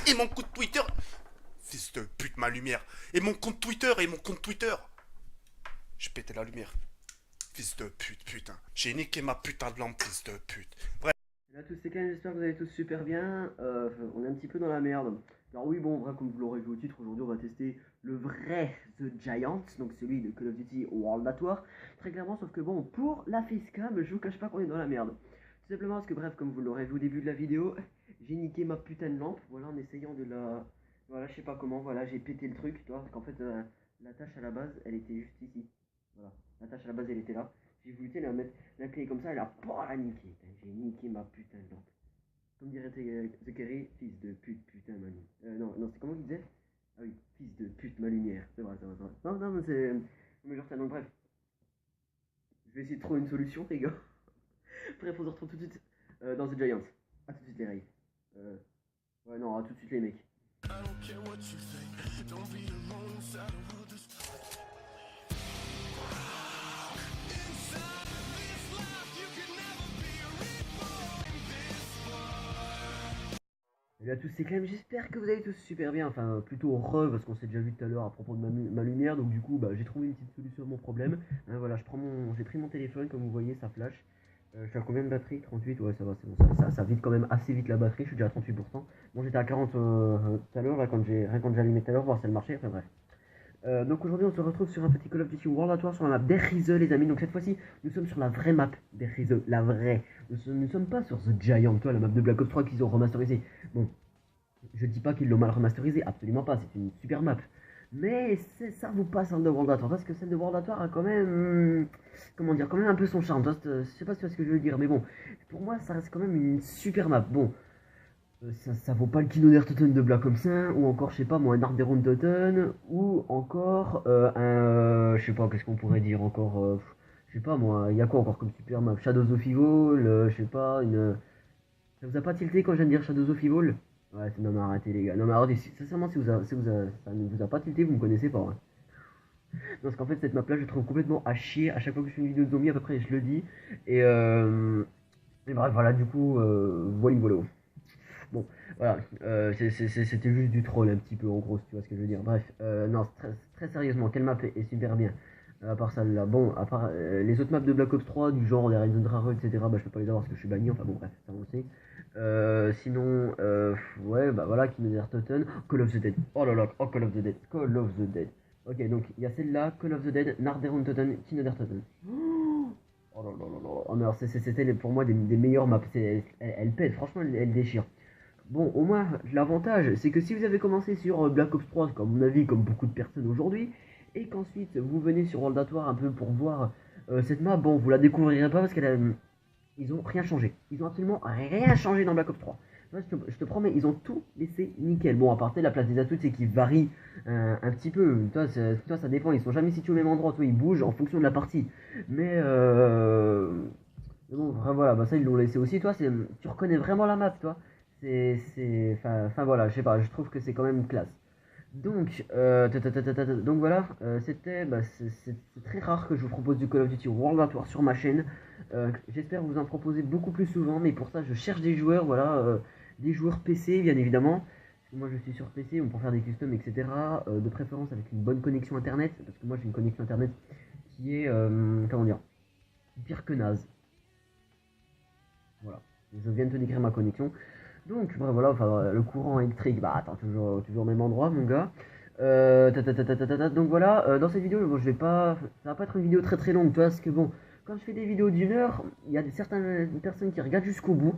Et mon compte Twitter. Fils de pute, ma lumière. Et mon compte Twitter, et mon compte Twitter. Je pétais la lumière. Fils de pute, putain. J'ai niqué ma putain de lampe, fils de pute. Bref. Là tous c'est quand même, j'espère que vous allez tous super bien. On est un petit peu dans la merde. Alors oui, bon, vrai, comme vous l'aurez vu au titre, aujourd'hui on va tester le vrai The Giant, donc celui de Call of Duty World at War. Très clairement, sauf que bon, pour la facecam, je vous cache pas qu'on est dans la merde. Tout simplement parce que bref, comme vous l'aurez vu au début de la vidéo, j'ai niqué ma putain de lampe, voilà, en essayant de la... Voilà, je sais pas comment, voilà, j'ai pété le truc, tu vois, parce qu'en fait, la tâche à la base, elle était juste ici. Voilà, la tâche à la base, elle était là. J'ai voulu la mettre la clé comme ça, elle a pas la niqué. J'ai niqué ma putain de lampe. Comme dirait The Kerry, fils de pute, putain ma lumière. Non, non, c'est comment il disait? Ah oui, fils de pute ma lumière. C'est vrai, c'est vrai, c'est vrai. Non, non, mais c'est. Mais genre ça, donc bref. Je vais essayer de trouver une solution, les gars. Bref, on se retrouve tout de suite dans The Giant. A tout de suite, les rails. Ouais, non, à tout de suite, les mecs. Salut à tous, c'est Clem, j'espère que vous allez tous super bien, enfin plutôt heureux parce qu'on s'est déjà vu tout à l'heure à propos de ma lumière, donc du coup bah, j'ai trouvé une petite solution à mon problème. Hein, voilà, j'ai pris mon téléphone, comme vous voyez ça flash. Je suis à combien de batterie? 38, ouais ça va, c'est bon, ça vide quand même assez vite la batterie, je suis déjà à 38%. Bon j'étais à 40 tout à l'heure, là quand j'ai allumé tout à l'heure, voir si elle marchait, enfin bref. Donc aujourd'hui on se retrouve sur un petit Call of Duty World at War sur la map d'Erize les amis. Donc cette fois-ci nous sommes sur la vraie map d'Erize, la vraie. Nous sommes pas sur The Giant, toi la map de Black Ops 3 qu'ils ont remasterisé. Bon, je dis pas qu'ils l'ont mal remasterisé, absolument pas, c'est une super map. Mais ça vaut pas celle de World at War, parce que celle de World at War a quand même, comment dire, quand même un peu son charme. Je sais pas si tu vois ce que je veux dire, mais bon, pour moi ça reste quand même une super map. Bon, ça vaut pas le Kino der Toten de Black Ops 1, ou encore, je sais pas moi, un Arderon Toten, ou encore je sais pas, qu'est-ce qu'on pourrait dire encore, je sais pas moi, il y a quoi encore comme super map? Shadows of Evil, je sais pas, une. Ça vous a pas tilté quand je viens de dire Shadows of Evil? Ouais, non mais arrêtez les gars, non mais arrêtez, sincèrement ça ne vous a pas tilté, vous me connaissez pas. Hein. Non, parce qu'en fait cette map là je trouve complètement à chier, à chaque fois que je fais une vidéo de zombie à peu près je le dis, et, et bref voilà du coup, voilà. Bon, voilà, c'était juste du troll un petit peu en gros, si tu vois ce que je veux dire. Bref, non, très sérieusement, quelle map est super bien. À part celle-là, bon, à part les autres maps de Black Ops 3, du genre des Horizon Rare, etc., bah je peux pas les avoir parce que je suis banni, enfin bon, bref, ça on le sait. Sinon, ouais, bah voilà, Kino Toten, Call of the Dead. Oh là là, oh Call of the Dead, Call of the Dead. Ok, donc il y a celle-là, Call of the Dead, Narderon Toten, Kino Toten. Oh là là là là. Oh, mais alors c'était pour moi des meilleures maps. Elle pète, franchement, elle déchire. Bon, au moins, l'avantage, c'est que si vous avez commencé sur Black Ops 3, comme mon avis, comme beaucoup de personnes aujourd'hui, et qu'ensuite vous venez sur World at War un peu pour voir cette map, bon, vous la découvrirez pas parce ils ont rien changé. Ils ont absolument rien changé dans Black Ops 3. Je te promets, ils ont tout laissé nickel. Bon, à part la place des atouts, c'est qu'ils varient un petit peu. Toi, ça dépend. Ils sont jamais situés au même endroit. Toi, ils bougent en fonction de la partie. Mais, bon, voilà, bah ça, ils l'ont laissé aussi. Toi, tu reconnais vraiment la map, toi. Enfin voilà, je sais pas, je trouve que c'est quand même classe. Donc, donc voilà, c'est très rare que je vous propose du Call of Duty World at War sur ma chaîne. J'espère vous en proposer beaucoup plus souvent, mais pour ça, je cherche des joueurs, voilà, des joueurs PC, bien évidemment. Parce que moi, je suis sur PC, on peut faire des customs, etc. De préférence avec une bonne connexion internet, parce que moi, j'ai une connexion internet qui est, comment dire, pire que naze. Voilà, je viens de te décrire ma connexion. Donc, voilà, enfin, le courant électrique, bah attends, toujours au même endroit, mon gars. Donc voilà, dans cette vidéo, bon, je vais pas, ça va pas être une vidéo très très longue, tu vois, parce que bon, quand je fais des vidéos d'1 heure, il y a certaines personnes qui regardent jusqu'au bout,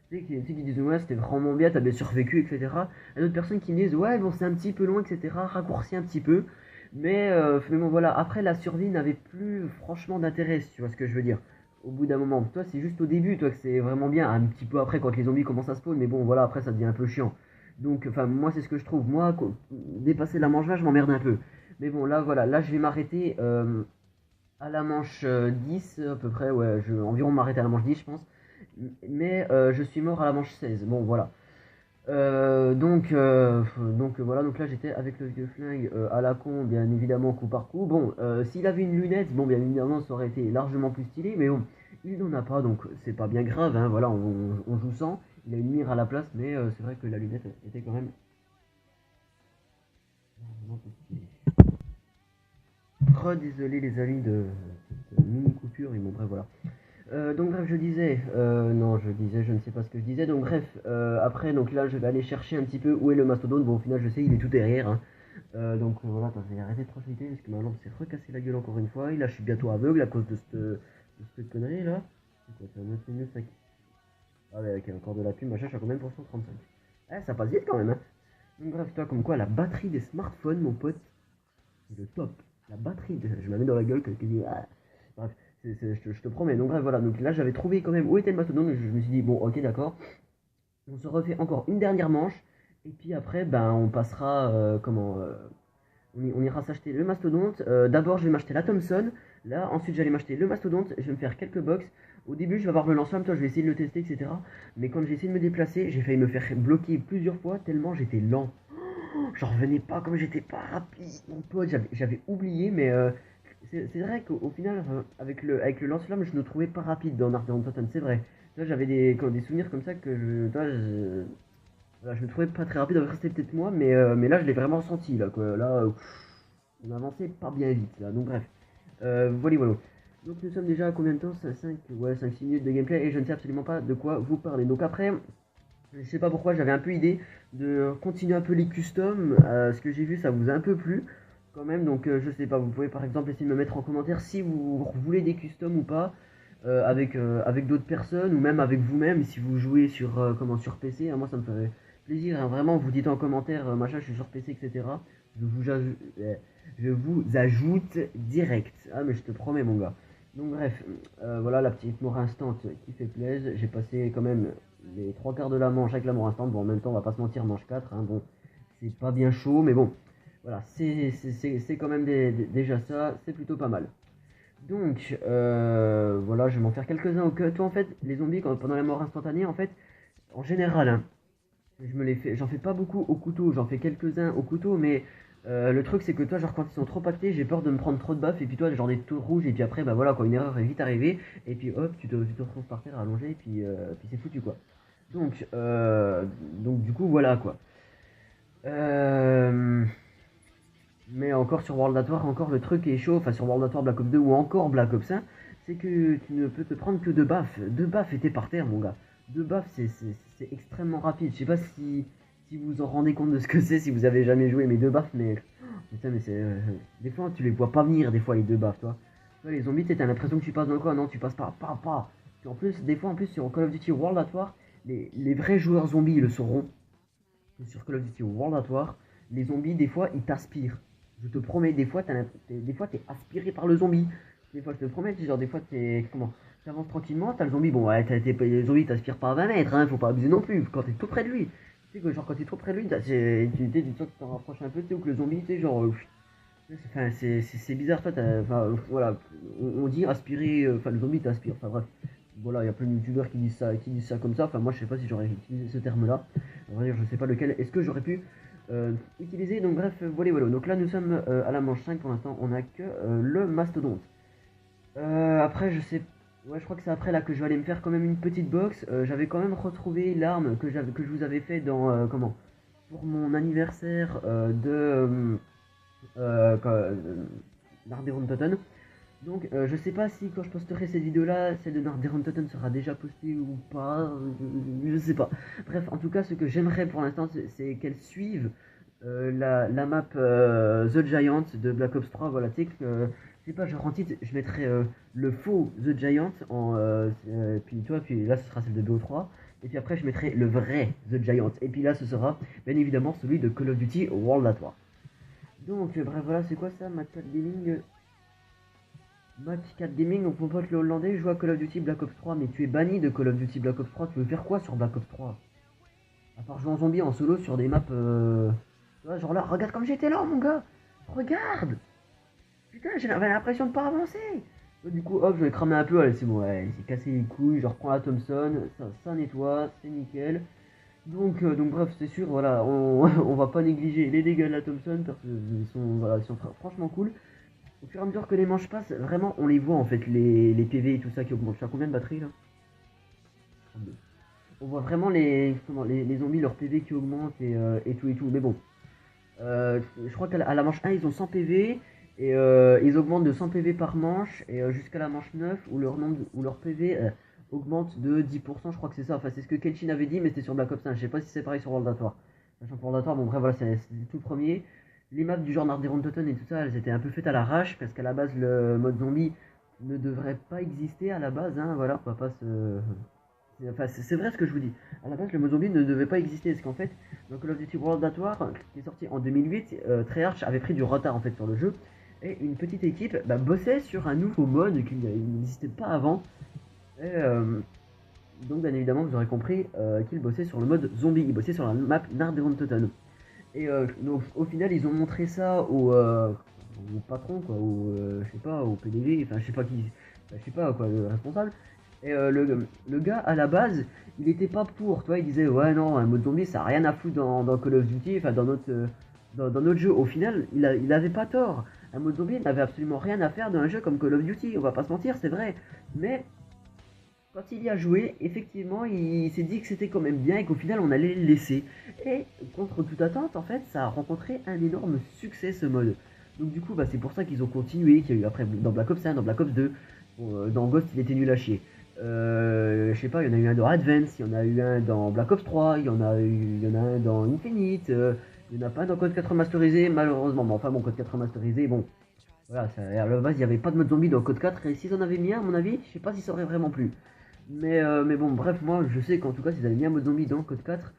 tu sais, qui disent ouais, c'était vraiment bien, t'as bien survécu, etc. Et d'autres personnes qui me disent ouais, bon, c'est un petit peu long, etc., raccourci un petit peu. Mais bon, voilà, après, la survie n'avait plus franchement d'intérêt, si tu vois ce que je veux dire. Au bout d'un moment, toi, c'est juste au début, toi, que c'est vraiment bien. Un petit peu après, quand les zombies commencent à spawn, mais bon, voilà, après, ça devient un peu chiant. Donc, enfin, moi, c'est ce que je trouve. Moi, dépasser la manche là, je m'emmerde un peu. Mais bon, là, voilà, là, je vais m'arrêter à la manche 10, à peu près, ouais, environ m'arrêter à la manche 10, je pense. Mais je suis mort à la manche 16. Bon, voilà. Voilà, donc là j'étais avec le vieux flingue à la con, bien évidemment, coup par coup. Bon, s'il avait une lunette, bon, bien évidemment, ça aurait été largement plus stylé, mais bon, il n'en a pas, donc c'est pas bien grave, hein, voilà, on joue sans. Il a une mire à la place, mais c'est vrai que la lunette était quand même vraiment petite. Désolé les amis de cette mini coupure, mais bon bref voilà. Donc bref je disais, non je disais, je ne sais pas ce que je disais, donc bref, après donc là je vais aller chercher un petit peu où est le mastodonte, bon au final je sais il est tout derrière, hein. Donc voilà, attends, je vais arrêter de profiter parce que ma lampe s'est recassée la gueule encore une fois, et là je suis bientôt aveugle à cause de cette connerie là. C'est quoi, c'est un 9 minutes 5. Ah ouais ok, encore de la pub, machin, je suis à combien de pourcents 35. Eh ça passe vite quand même hein. Donc bref, toi comme quoi la batterie des smartphones mon pote, c'est le top. La batterie, je me la mets dans la gueule, ah. Bref, je te promets. Donc bref, voilà. Donc là, j'avais trouvé quand même où était le mastodonte. Je me suis dit, bon, ok, d'accord. On se refait encore une dernière manche. Et puis après, ben, on passera, on ira s'acheter le mastodonte. D'abord, je vais m'acheter la Thomson. Là, ensuite, j'allais m'acheter le mastodonte. Je vais me faire quelques box. Au début, je vais avoir le lance-flamme. Toi, je vais essayer de le tester, etc. Mais quand j'ai essayé de me déplacer, j'ai failli me faire bloquer plusieurs fois tellement j'étais lent. J'en revenais pas comme j'étais pas rapide, mon pote, j'avais oublié, mais c'est vrai qu'au final, avec le lance-flamme, je ne trouvais pas rapide dans Narc Totten, c'est vrai. Là, j'avais des souvenirs comme ça que voilà, je me trouvais pas très rapide, après c'était peut-être moi, mais là, je l'ai vraiment ressenti, là, quoi. Là, on avançait pas bien vite, là, donc bref. Voilà. Donc nous sommes déjà à combien de temps? 5-6 minutes de gameplay, et je ne sais absolument pas de quoi vous parler. Donc après, je sais pas pourquoi, j'avais un peu idée de continuer un peu les customs. Ce que j'ai vu, ça vous a un peu plu quand même. Donc je sais pas, vous pouvez par exemple essayer de me mettre en commentaire si vous voulez des customs ou pas. Avec d'autres personnes ou même avec vous-même si vous jouez sur, sur PC. Hein, moi ça me ferait plaisir. Hein, vraiment, vous dites en commentaire, machin, je suis sur PC, etc. Je vous ajoute direct. Ah, mais je te promets, mon gars. Donc bref, voilà la petite mort instant qui fait plaisir. J'ai passé quand même les trois quarts de la manche avec la mort instant. Bon, en même temps, on va pas se mentir, manche 4. Hein, bon, c'est pas bien chaud, mais bon, voilà, c'est quand même déjà ça, c'est plutôt pas mal. Donc, voilà, je vais m'en faire quelques-uns au cut. Toi, en fait, les zombies, pendant la mort instantanée, en fait, en général, hein, j'en fais pas beaucoup au couteau, j'en fais quelques-uns au couteau, mais le truc c'est que toi, genre quand ils sont trop pactés, j'ai peur de me prendre trop de baffes, et puis toi, j'en ai tout rouge, et puis après, bah voilà, quoi, une erreur est vite arrivée, et puis hop, tu te retrouves par terre allongé, et puis c'est foutu, quoi. Donc, du coup, voilà, quoi. Euh, mais encore sur World at War, encore le truc est chaud, enfin sur World at War Black Ops 2 ou encore Black Ops 1, c'est que tu ne peux te prendre que deux baffes. Deux baffes et t'es par terre, mon gars. Deux baffes, c'est extrêmement rapide. Je sais pas si vous en rendez compte de ce que c'est, si vous avez jamais joué, mais deux baffes, mais. Putain, mais c'est. Des fois, tu les vois pas venir, des fois, les deux baffes, toi. Toi, les zombies, t'as l'impression que tu passes dans le coin, non, tu passes pas. Puis en plus, des fois, en plus, sur Call of Duty World at War, les vrais joueurs zombies, ils le sauront. Sur Call of Duty World at War, les zombies, des fois, ils t'aspirent. Je te promets, des fois, t'es aspiré par le zombie. Des fois, je te promets, genre, des fois, t'avances tranquillement, t'as le zombie, bon, ouais, les zombies t'aspirent pas à 20 mètres, hein, faut pas abuser non plus, quand t'es tout près de lui. Tu sais que, genre, quand t'es trop près de lui, tu t'en rapproches un peu, tu sais, ou que le zombie, tu sais, genre, enfin, c'est bizarre, toi, voilà, on dit aspirer, enfin, le zombie t'aspire, enfin, bref. Voilà, il y a plein de youtubeurs qui disent ça comme ça, enfin, moi, je sais pas si j'aurais utilisé ce terme-là. On va dire, je sais pas lequel, est-ce que j'aurais pu utilisé. Donc bref, voilà. Donc là nous sommes à la manche 5 pour l'instant, on a que le mastodonte. Après je sais, ouais je crois que c'est après là que je vais aller me faire quand même une petite box. J'avais quand même retrouvé l'arme que je vous avais fait dans pour mon anniversaire d'Arderon Totten. Donc je sais pas si quand je posterai cette vidéo là, celle de Narderon Totten sera déjà postée ou pas, je sais pas. Bref, en tout cas ce que j'aimerais pour l'instant c'est qu'elle suive la map The Giant de Black Ops 3, voilà, tu sais que, je sais pas, genre en titre, je mettrai le faux The Giant, puis là ce sera celle de BO3, et puis après je mettrai le vrai The Giant, et puis là ce sera bien évidemment celui de Call of Duty World at War. Donc bref, voilà, c'est quoi ça, Match 4 Gaming Match 4 Gaming, donc mon pote le hollandais joue à Call of Duty Black Ops 3, mais tu es banni de Call of Duty Black Ops 3, tu veux faire quoi sur Black Ops 3? À part jouer en zombie en solo sur des maps tu vois, genre là, regarde comme j'étais là, mon gars. Regarde. Putain, j'avais l'impression de pas avancer. Du coup, hop, je vais cramer un peu. Allez, c'est bon, ouais, il s'est cassé les couilles. Je reprends la Thompson. Ça nettoie, c'est nickel. Donc bref, c'est sûr, voilà, on va pas négliger les dégâts de la Thompson parce qu'ils sont, voilà, ils sont franchement cool. Au fur et à mesure que les manches passent, vraiment, on les voit en fait, les PV et tout ça qui augmentent. Je suis à combien de batterie là? 32. on voit vraiment les zombies, leur PV qui augmente et tout et tout. Mais bon, je crois qu'à la manche 1, ils ont 100 PV. Et ils augmentent de 100 PV par manche. Et jusqu'à la manche 9, où leur PV augmente de 10%. Je crois que c'est ça. Enfin, c'est ce que Kenshin avait dit, mais c'était sur Black Ops 1. Je sais pas si c'est pareil sur World at War. Sachant que World at War, bon, bref, voilà, c'est le tout premier. Les maps du genre Narderon Totten et tout ça, elles étaient un peu faites à l'arrache. Parce qu'à la base, le mode zombie ne devrait pas exister à la base. Hein, voilà, on va pas se. Enfin, c'est vrai ce que je vous dis. À la base, le mode zombie ne devait pas exister. Parce qu'en fait, dans Call of Duty World at War, qui est sorti en 2008, Treyarch avait pris du retard en fait sur le jeu. Et une petite équipe bossait sur un nouveau mode qui n'existait pas avant. Et donc, bien évidemment, vous aurez compris qu'ils bossaient sur le mode zombie. Ils bossaient sur la map Narderon Totten. Et donc, au final, ils ont montré ça au patron, quoi, je sais pas, au PDG, enfin, je sais pas qui, je sais pas quoi, le responsable. Et le gars, à la base, il était pas pour, toi, il disait, ouais, non, un mode zombie, ça a rien à foutre dans Call of Duty, enfin, dans notre jeu. Au final, il avait pas tort. Un mode zombie n'avait absolument rien à faire dans un jeu comme Call of Duty, on va pas se mentir, c'est vrai. Mais quand il y a joué, effectivement, il s'est dit que c'était quand même bien et qu'au final, on allait le laisser. Et contre toute attente, en fait, ça a rencontré un énorme succès ce mode. Donc du coup, bah, c'est pour ça qu'ils ont continué, qu'il y a eu après dans Black Ops 1, dans Black Ops 2, bon, dans Ghost, il était nul à chier. Je sais pas, il y en a eu un dans Advance, il y en a eu un dans Black Ops 3, il y en a un dans Infinite, il y en a pas un dans Code 4 remasterisé, malheureusement. Mais enfin, bon, Code 4 remasterisé, bon, voilà, à la base, il n'y avait pas de mode zombie dans Code 4, et s'ils en avaient mis un, à mon avis, je sais pas si ça aurait vraiment plu. Mais bon, bref, moi, je sais qu'en tout cas, s'ils avaient mis un mode zombie dans Code 4,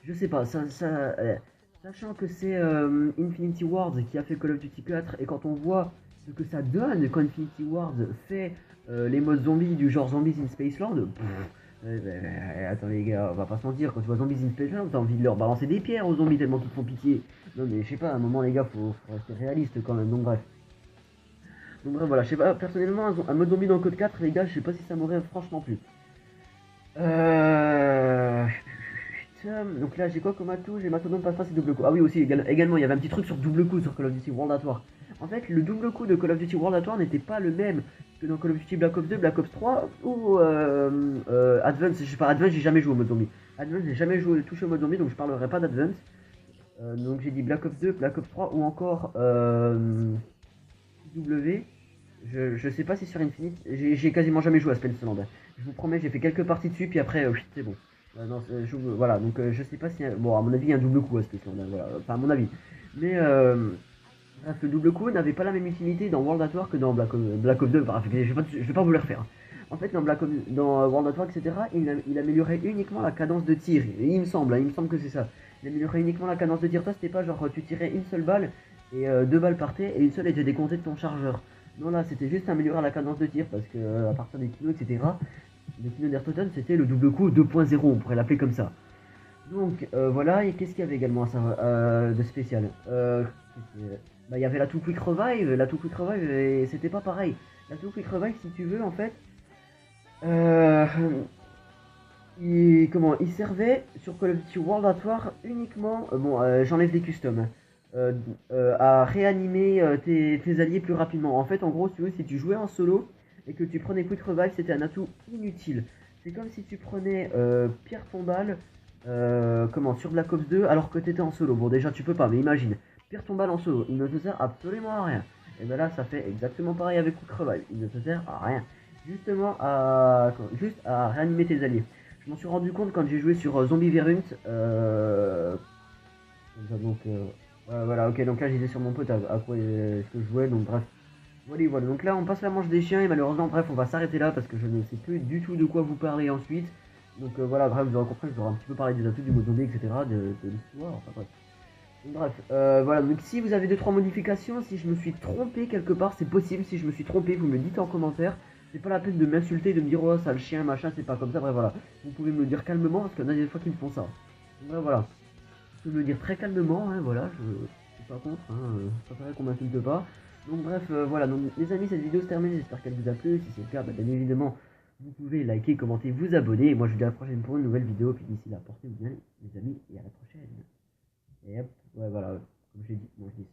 je sais pas, sachant que c'est Infinity Ward qui a fait Call of Duty 4, et quand on voit ce que ça donne quand Infinity Ward fait les modes zombies du genre Zombies in Spaceland, attends les gars, on va pas se mentir, quand tu vois Zombies in Spaceland, t'as envie de leur balancer des pierres aux zombies tellement qu'ils te font pitié. Non mais je sais pas, à un moment les gars, faut rester réaliste quand même, donc bref. Donc bref, voilà, je sais pas, personnellement, un mode zombie dans Code 4, les gars, je sais pas si ça m'aurait franchement plu. Putain, donc là, j'ai quoi comme atout? J'ai Mastodon, passe-passe et double coup. Ah oui, aussi, également, il y avait un petit truc sur double coup sur Call of Duty World at War. En fait, le double coup de Call of Duty World at War n'était pas le même que dans Call of Duty Black Ops 2, Black Ops 3 ou Advance. Je sais pas, Advance, j'ai jamais joué au mode zombie. Advance, j'ai jamais touché au mode zombie, donc je parlerai pas d'Advance. Donc j'ai dit Black Ops 2, Black Ops 3 ou encore W. Je sais pas si sur Infinite, j'ai quasiment jamais joué à Spaceland. Je vous promets, j'ai fait quelques parties dessus, puis après, c'est bon. Non, voilà, donc je sais pas si. Bon, à mon avis, il y a un double coup à Spaceland, voilà, enfin, à mon avis. Mais bref, le double coup n'avait pas la même utilité dans World at War que dans Black Ops 2. Bref, je vais pas vous le refaire. En fait, dans World at War, etc., il améliorait uniquement la cadence de tir. Il me semble, hein, il me semble que c'est ça. Il améliorait uniquement la cadence de tir. Toi, c'était pas genre tu tirais une seule balle et deux balles partaient et une seule était décomptée de ton chargeur. Non, là, c'était juste améliorer la cadence de tir parce que à partir des kilos, etc., le kino d'Airtoten, c'était le double coup 2.0, on pourrait l'appeler comme ça. Donc, voilà, et qu'est-ce qu'il y avait également de spécial bah, il y avait la Too Quick Revive, et c'était pas pareil. La Too Quick Revive, si tu veux, en fait, il servait sur Call of Duty World at War uniquement, j'enlève les customs, à réanimer tes alliés plus rapidement. En fait, en gros, si tu jouais en solo et que tu prenais Quick Revive, c'était un atout inutile. C'est comme si tu prenais Pierre Tombal sur Black Ops 2 alors que tu étais en solo. Bon, déjà, tu peux pas, mais imagine, Pierre Tombal en solo, il ne te sert absolument à rien. Et ben là, ça fait exactement pareil avec Quick Revive, il ne te sert à rien. Juste à réanimer tes alliés. Je m'en suis rendu compte quand j'ai joué sur Zombie Verunt. Voilà, ok, donc là j'étais sur mon pote à quoi est-ce que je jouais, donc bref. Voilà, donc là on passe la manche des chiens et malheureusement, bref, on va s'arrêter là parce que je ne sais plus du tout de quoi vous parler ensuite. Donc voilà, bref, vous aurez compris, je vais un petit peu parler des atouts du mode zombie, etc., de l'histoire, enfin bref. Donc, bref, voilà, donc si vous avez 2-3 modifications, si je me suis trompé quelque part, c'est possible, si je me suis trompé, vous me le dites en commentaire. C'est pas la peine de m'insulter, de me dire oh sale chien, machin, c'est pas comme ça, bref, voilà. Vous pouvez me le dire calmement parce qu'il y en a des fois qui me font ça. Donc, bref, voilà. Vous pouvez me le dire très calmement, hein, voilà, je suis pas contre, hein, je préférerais qu'on m'insulte pas. Donc bref, voilà, donc les amis, cette vidéo se termine, j'espère qu'elle vous a plu, si c'est le cas, bah, bien évidemment, vous pouvez liker, commenter, vous abonner, et moi je vous dis à la prochaine pour une nouvelle vidéo, puis d'ici là, portez-vous bien les amis, et à la prochaine. Et hop, ouais voilà, comme j'ai dit, moi je dis